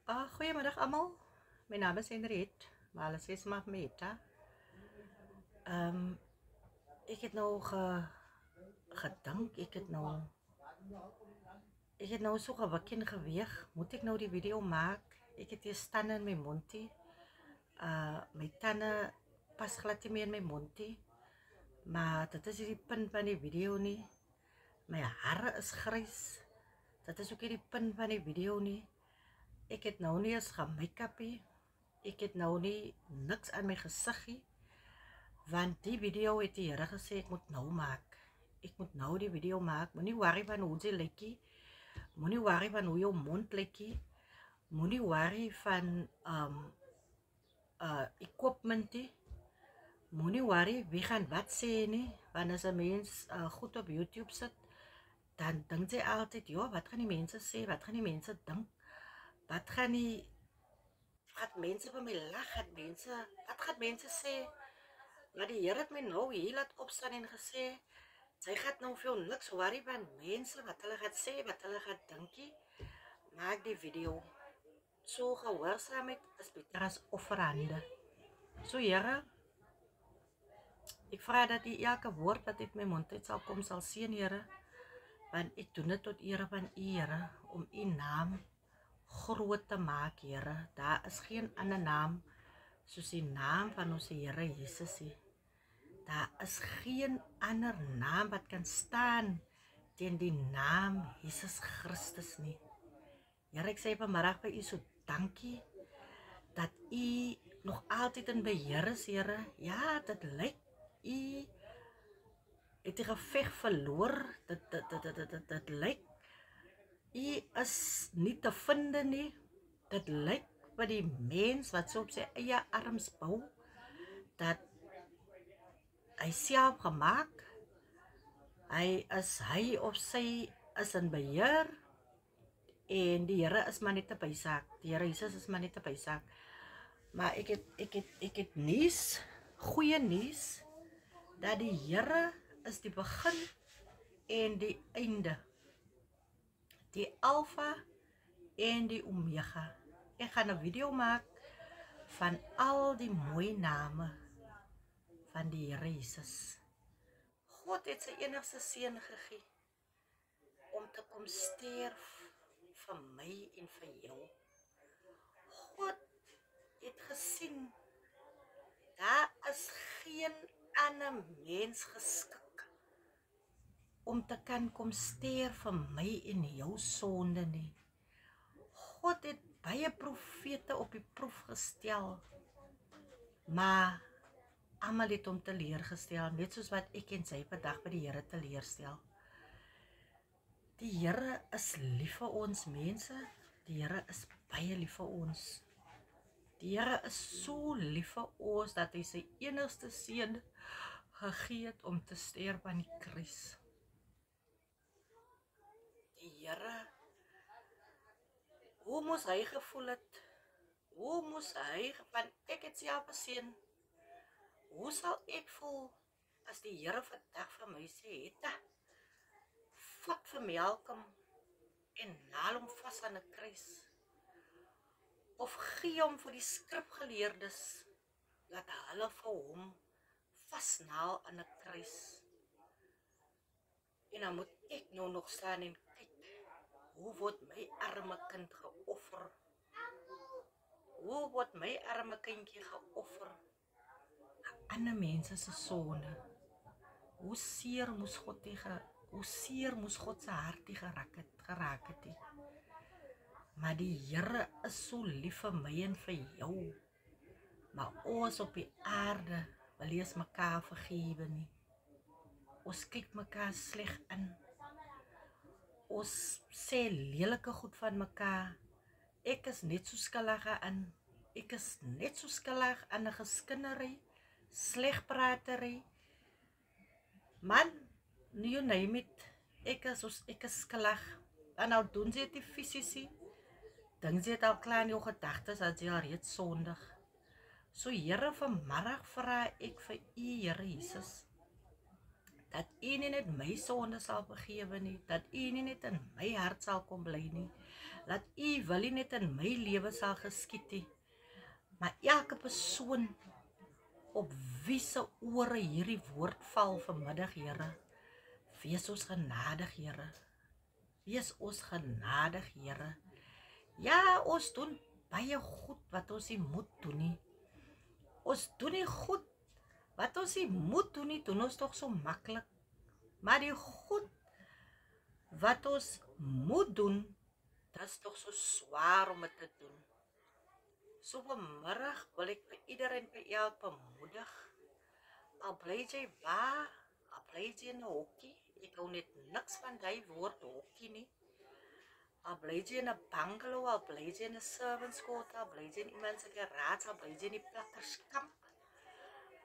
Goedemiddag allemaal. Mijn naam is Henriette, maar alles is maar Meta. Ik heb nou gedank, ik heb nou zo gewik en geweeg. Moet ik nou die video maken? Ik heb hier staan in mijn mondie. Mijn tanden pas glad niet meer in mijn mondie. Maar dat is die punt van die video niet. Mijn haren is grijs. Dat is ook die punt van die video niet. Ik heb nou niet eens gemake-upie. Ik heb nou niet niks aan mijn gezichtje. Want die video het die Here gesê ek moet nou maak. Ek moet nou die video maak. Moenie worry van hoe jy lyk nie. Moenie worry van hoe jou mond lyk nie. Moenie worry van equipment nie. Moenie worry wie gaan wat sê nie. Want as 'n mens goed op YouTube sit, dan dink jy altyd, ja, wat gaan die mense sê? Wat gaan die mense dink? Wat gaan mense van my lag? Wat gaan mense sê? Maar die Here het my nou hier laat opstaan en gesê, sy gaan nou vir jou niks worry van mense, wat hulle gaan sê, wat hulle gaan dinkie. Maak die video. So gehoorsaamheid is beter as offerhande. So Here, ek vra dat U elke woord wat uit my mond uit sal kom, sal seën, Here. Want ek doen dit tot ere van U, Here, om U naam groot te maak, Here. Daar is geen ander naam soos die naam van ons Here Jesus nie. Daar is geen ander naam wat kan staan teen die naam Jesus Christus nie. Here, ek sê vanmiddag vir U so dankie dat U nog altyd in beheer is, Here. Ja, dit lyk U het die geveg verloor. Dit lyk U is nie te vind nie. Dit lyk vir die mens wat so op sy eie arms bou, dat hy self gemaak, hy of sy is in beheer, en die Here is maar net 'n bysaak. Die Here Jesus is maar net 'n bysaak. Maar ek het nuus, goeie nuus, dat die Here is die begin en die einde, die Alfa en die Omega. Ek gaan 'n video maak van al die mooi name van die Here Jesus. God het sy enigste seun gegee om te kom sterf vir my en vir jou. God het gesien, daar is geen ander mens geskik om te kan kom sterf vir my en jou sonde nie. God het baie profete op die proef gestel, maar almal het hom teleurgestel, net soos wat ek en sy vandag by die Here teleurstel. Die Here is lief vir ons mense, die Here is baie lief vir ons. Die Here is so lief vir ons dat hy sy enigste seun gegee het om te sterf aan die kruis. Die Here, hoe moes hy gevoel het? Hoe moes hy, want ek het self 'n seun. Hoe sal ek voel as die Here vandag vir my sê, Hetta, vat vir Malcolm en naal hom vas aan 'n kruis? Of gee hom vir die skrifgeleerdes, laat hulle vir hom vasnaal aan 'n kruis? En dan moet ek nou nog staan en kyk, hoe word my arme kind geoffer? Hoe word my arme kindjie geoffer? Ander mense se sonde. Hoe seer moes God se hart geraak het. Maar die Here is so lief vir my en vir jou. Maar ons op die aarde wil eens mekaar vergewe nie. Ons kyk mekaar sleg in. Ons sê lelike goed van mekaar. Ek is net so skuldig aan. Ek is net so skuldig aan 'n geskindery, slegpratery. Man, you name it. Ek is skuldig. En nou doen sy dit fisies. Dink sy het al klaar in jou gedagtes dat jy al reeds sondig. So Here, vanmiddag vra ek vir U, Here Jesus, dat U nie net my sonde sal vergewe nie, dat U nie net in my hart sal kom bly nie, dat U wil nie net in my lewe sal geskied nie, maar elke persoon op wie se ore hierdie woord val vanmiddag, Here, wees ons genadig, Here. Wees ons genadig, Here. Ja, ons doen baie goed wat ons nie moet doen nie. Ons doen nie goed wat ons nie moet doen nie, doen ons toch so maklik. Maar die goed wat ons moet doen, dat is toch so zwaar om het te doen. So vanmiddag wil ek vir iedereen by elk bemoedig. Al bly jy waar, al bly jy in 'n hokkie, ek hou net niks van die woord hokkie nie. Al bly jy in 'n bungalow, al bly jy in 'n servants quarter, al bly jy in iemand se garage, al bly jy in die plakkerskamp.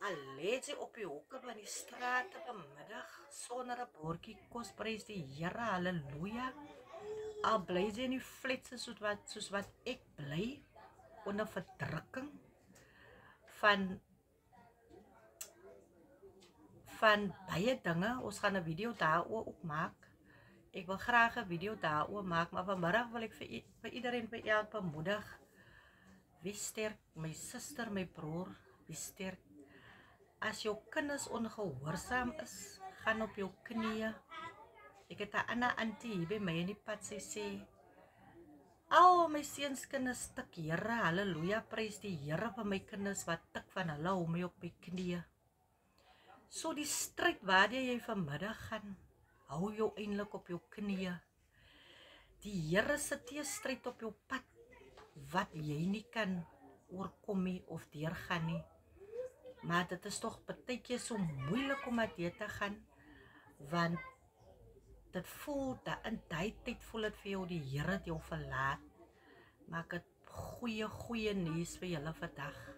Al lê jy op die hoeke van die strate vanmiddag sonder 'n bordjie kos, prys die Here, halleluja. Al bly jy in die fletse soos wat ek bly, onder verdrukking van baie dinge. Ons gaan 'n video daaroor ook maak. Ek wil graag 'n video daaroor maak, maar vanmiddag wil ek vir iedereen by elk bemoedig. Wees sterk, my suster, my broer, wees sterk. As jou kinders ongehoorsaam is, gaan op jou knieë. Ek het 'n ander auntie hier by my in die pad, sy sê, al my seuns kinders tik, Here, halleluja, prys die Here vir my kinders wat tik van hulle hou my op my knieë. So die stryd waartoe jy vanmiddag gaan, hou jou eintlik op jou knieë. Die Here sit nie 'n stryd op jou pad wat jy nie kan oorkom nie of deurgaan nie. Maar dit is toch partykeer so moeilik om dit te gaan, want dit voel, in die tyd voel dit vir jou die Here het jou verlaat. Maar ek het goeie nuus vir julle vandag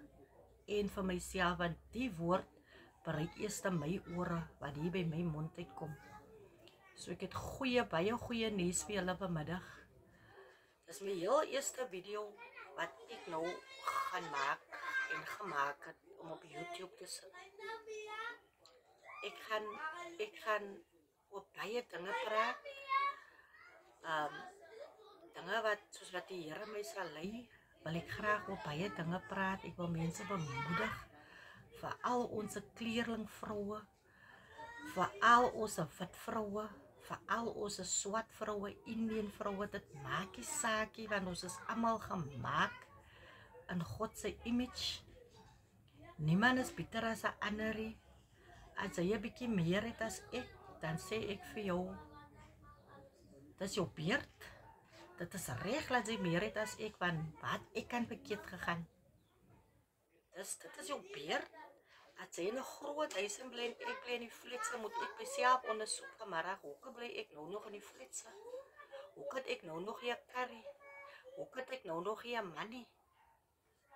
en vir myself, want die woord bereik eers my ore wat hier by my mond uitkom. So ek het baie goeie nuus vir julle vanmiddag. Dis my heel eerste video wat ek nou gaan maak en gemaak het om op YouTube te sit. Ek gaan oor baie dinge praat. Dinge soos wat die Here my sal lei, wil ek graag oor baie dinge praat. Ek wil mense bemoedig, veral ons kleerling vroue, veral ons wit vroue, veral ons swart vroue, Indian vroue, dit maak nie saakie, want ons is almal gemaak in God se image. Niemand is beter as 'n ander. As jy 'n bietjie meer het as ek, dan sê ek vir jou, dis jou beurt. Dit is reg dat jy meer het as ek, want wat ek kan verkeerd gegaan. Dit is jou beurt. As jy in 'n groot huis bly en ek bly in die fletse, moet ek myself ondersoek vanmiddag, hoekom bly ek nou nog in die fletse? Hoekom het ek nou nog hier 'n curry? Hoekom het ek nou nog hier 'n money?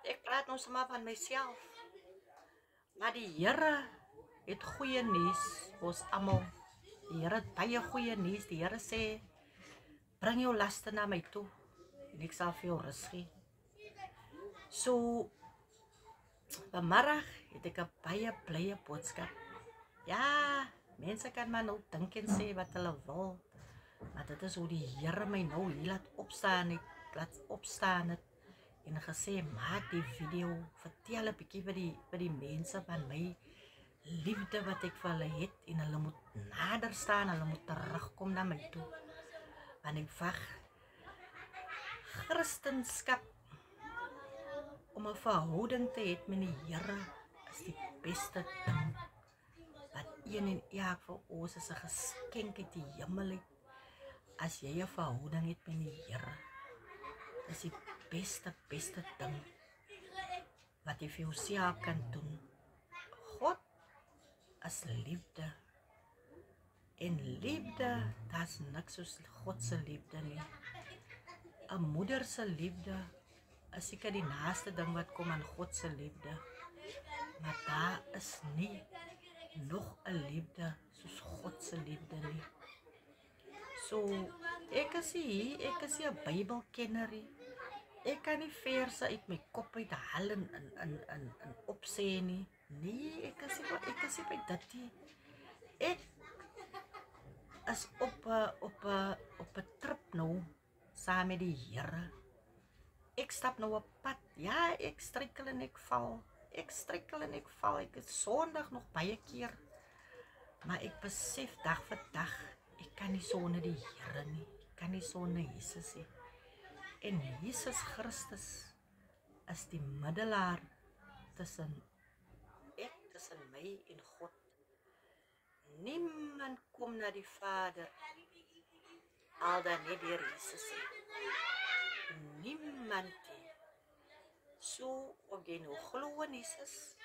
Ek praat nou sommer van myself. Maar die Here het goeie nuus vir ons almal. Die Here het baie goeie nuus. Die Here sê, bring jou laste na my toe en ek sal vir jou rus gee. So, vanmiddag het ek 'n baie blye boodskap. Ja, mense kan maar nou dink en sê wat hulle wil, maar dit is hoe die Here my nou hier laat opstaan het en gesê, maak die video, vertel 'n bietjie vir die mense van my liefde wat ek vir hulle het, en hulle moet nader staan, hulle moet terugkom na my toe. Want ek wag Christenskap om 'n verhouding te hê met die Here is die beste ding wat een en elk vir ons is 'n geskenk uit die hemel uit. As jy 'n verhouding het met die Here, is die beste ding wat jy vir jouself kan doen. God is liefde. En liefde, daar's niks soos God se liefde nie. 'n Moeder se liefde is seker die naaste ding wat kom aan God se liefde. Maar daar is nie nog 'n liefde soos God se liefde nie. So, ek is hier, ek is 'n Bybelkenner. Ek kan nie verse uit my kop uithaal en opsê nie. Nee, ek is nie by dit nie. Ek is op 'n trip nou saam met die Here. Ek stap nou op pad. Ja, ek struikel en ek val. Ek struikel en ek val. Ek is Sondag nog baie keer. Maar ek besef dag vir dag, ek kan nie sonder die Here nie. Ek kan nie sonder Jesus nie. En Jesus Christus is die middelaar tussen my en God. Niemand kom na die Vader al dan net deur Jesus nie. Niemand nie. So, of jy nou glo in Jesus,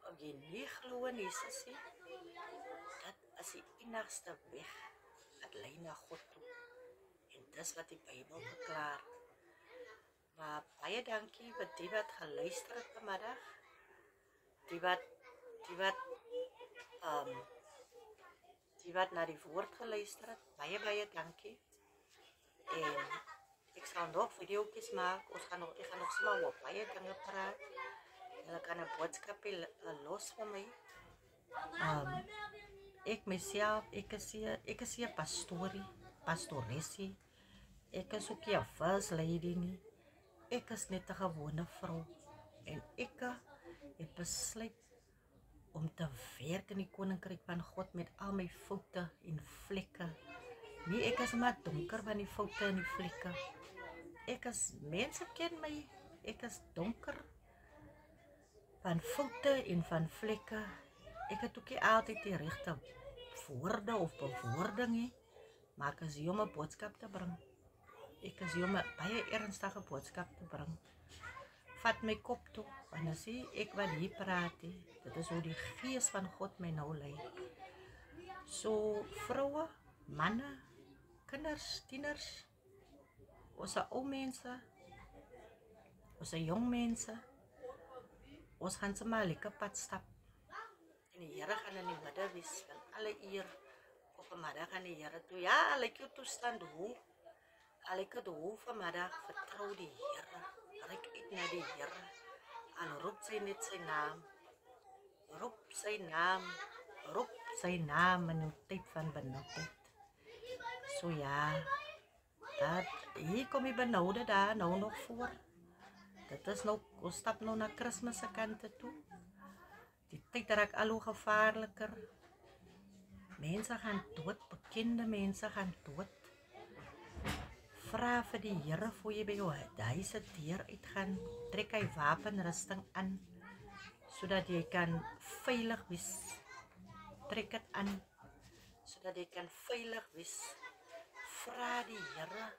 of jy nie glo in Jesus nie, dat is die enigste weg wat lei na God toe. En dis wat die Bybel verklaar. Maar baie dankie vir die wat geluister het vanmiddag. Die wat na die woord geluister het. Baie dankie. En ek sal nog video's maak. Ek gaan nog sommer op baie dinge praat. Julle kan 'n boodskap los vir my. Ek myself, ek is 'n pastoresie. Ek is ook 'n first lady nie. Ek is net 'n gewone vrou. En ek het besluit om te werk in die koninkryk van God met al my foute en vlekke. Nee, ek is maar donker van die foute en die vlekke. Mense ken my, ek is donker van foute en van vlekke. Ek het ook nie altyd die regte woorde of bewoording nie, maar ek is hier om 'n boodskap te bring. Ek is hier om 'n baie ernstige boodskap te bring. Vat my kop toe, want as ek wat hier praat, dit is hoe die Gees van God my nou lei. So, vroue, manne, kinders, tieners, ons ou mense, ons jong mense, ons gaan sommer lekker pad stap. En die Here gaan in die midde wees van alle uur of vanmiddag aan die Here toe. Ja, lyk jou toestand hoe? Ek het vanmiddag vertrou die Here. Ryk uit na die Here. En roep sy net sy naam. Roep sy naam in 'n tyd van benoudheid. So ja, hier kom die benauwde daar nou nog voor. Dit is nou, ons stap nou na Kersfees se kante toe. Die tyd raak al hoe gevaarliker. Mense gaan dood, bekende mense gaan dood. Vra vir die Here voor jy by jou huis se deur uitgaan, trek hy wapenrusting aan, sodat jy kan veilig wees. Trek dit aan, sodat jy kan veilig wees. Vra die Here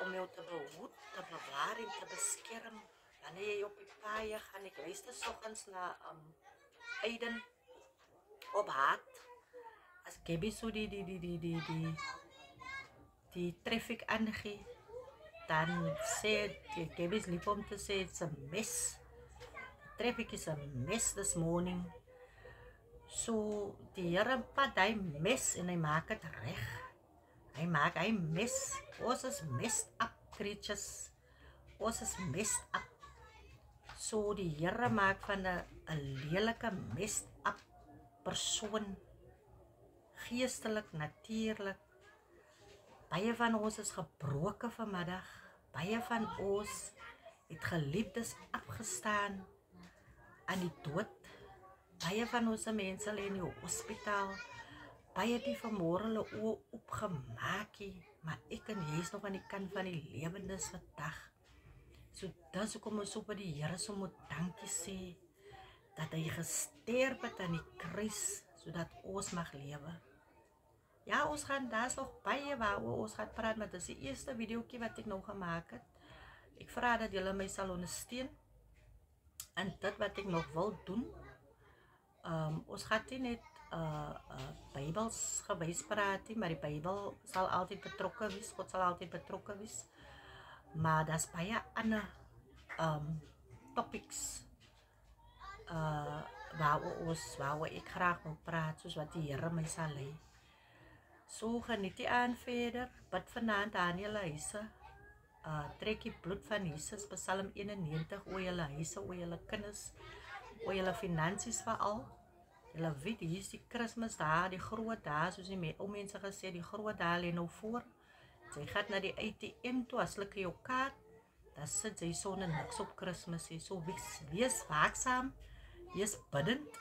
om jou te behoed, te bewaar en te beskerm. Wanneer jy op die paaie gaan, ek luister soggens na Aiden op Hart. As Gabby so die traffic aangee, dan sê Gabby's lief om te sê, it's a mess. Traffic is a mess this morning. So, die Here pad hy mes en hy maak dit reg. Hy mes. Ons is messed up creatures. Ons is messed up. So, die Here maak van 'n lelike messed up persoon. Geestelik, natuurlik. Baie van ons is gebroken vanmiddag. Baie van ons het geliefdes afgestaan aan die dood. Baie van ons mense lê in die hospitaal. Baie het die vanmôre hulle oë opgemaak, maar ek en jy is nog aan die kant van die lewendes vandag. So dis hoekom ons op die Here so moet dankie sê dat hy gesterf het aan die kruis sodat ons mag lewe. Ja, ons gaan daar's nog baie waaroor ons gaan praat, maar dit is die eerste videoetjie wat ek nou gemaak het. Ek vra dat julle my sal ondersteun in dit wat ek nog wil doen. Ons gaan nie net Bybels gewys praat nie, maar die Bybel sal altyd betrokke wees, God sal altyd betrokke wees. Maar daar's baie ander topics waaroor ek graag wil praat, soos wat die Here my sal lei. So geniet die aan verder, bid vanaand aan julle huise, trek die bloed van Jesus, Psalm 91, oor julle huise, oor julle kinders, oor julle finansies veral. Julle weet, hier is die Kersfees daar, die groot daar, soos die ou mense gesê, die groot daar lê nou voor. Jy gaan na die ATM toe, as hulle jou kaart, dan sit jy sonder niks op Kersfees. So wees waaksaam, wees biddend,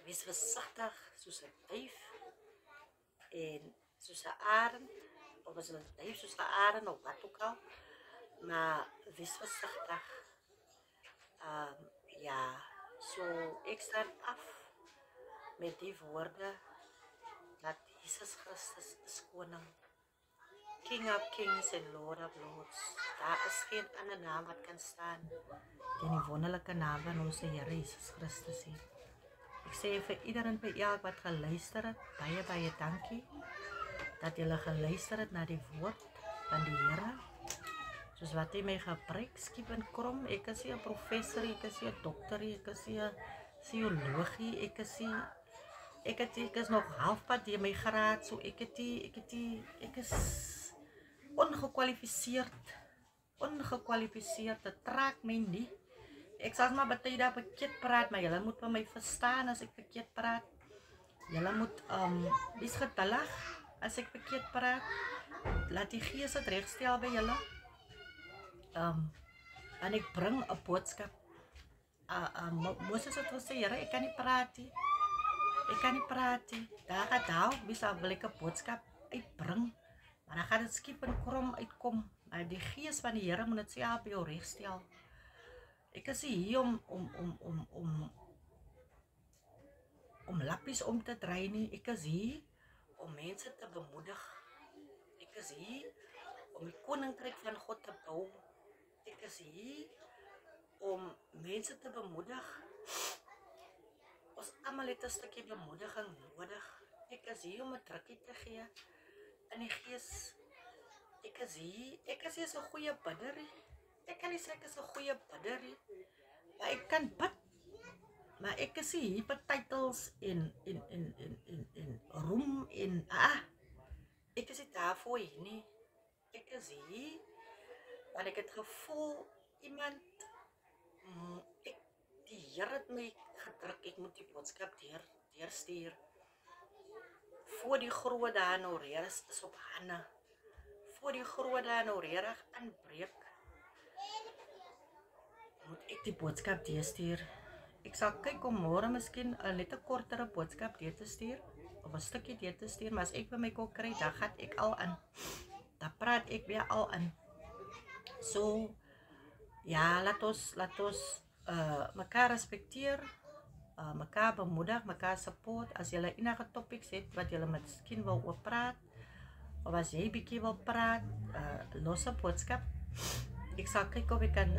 wees versigtig soos 'n duif en soos 'n arend, of as 'n duif soos 'n arend of wat ook al, maar wees versigtig. Ja, so ek staan af met die woorde dat Jesus Christus is koning, King of Kings en Lord of Lords. Daar is geen ander naam wat kan staan teen die wonderlike naam van ons Here Jesus Christus hier. Ek sê vir iedereen by elk wat geluister het, baie dankie dat julle geluister het na die woord van die Here. Soos wat hy my gebruik, skiep en krom. Ek is nie 'n professor, ek is nie 'n dokter, ek is nie 'n teologie, ek is nog halfpad deur my graad, so ek is ongekwalifiseerd, dit trek my nie. Ek sal maar baie daar verkeerd praat, maar julle moet vir my verstaan as ek verkeerd praat. Julle moet wees geduldig as ek verkeerd praat. Laat die Gees dit regstel by julle. En ek bring 'n boodskap. Moses het gesê, Here, ek kan nie praat nie. Daar gaat daar, wie sal wil ek 'n boodskap uitbring, maar dan gaan dit skiep en krom uitkom. Maar die Gees van die Here moet dit self by jou regstel. Ek is hier om lappies om te draai nie. Ek is hier om mense te bemoedig. Ek is hier om die koninkryk van God te bou. Ek is hier om mense te bemoedig. Ons almal het 'n stukkie bemoediging nodig. Ek is hier om 'n drukkie te gee in die Gees. Ek is hier so 'n goeie bidder. Ek kan nie sê ek is 'n goeie bidder nie, maar ek kan bid. Maar ek is hier vir titels en roem en ek is nie daarvoor hier nie. Ek is hier want ek het gevoel iemand die Here het my gedruk, ek moet die boodskap deurstuur. Voor die groot dae nou reus is op hande. Voor die groot dae nou reg aanbreek, moet ek die boodskap deurstuur. Ek sal kyk om môre miskien 'n net 'n kortere boodskap deur te stuur, of 'n stukkie deur te stuur, maar as ek by my kon kry, dan gaan ek al in. Dan praat ek weer al in. So, ja, laat ons mekaar respekteer, mekaar bemoedig, mekaar support. As julle enige topics het wat julle miskien wil oor praat, of as jy bietjie wil praat, los 'n boodskap. Ek sal kyk of ek kan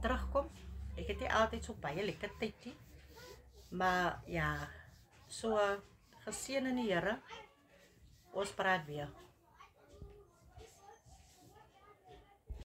terugkom. Ek het nie altyd so baie lekker tyd nie, maar ja, so geseën in die Here. Ons praat weer.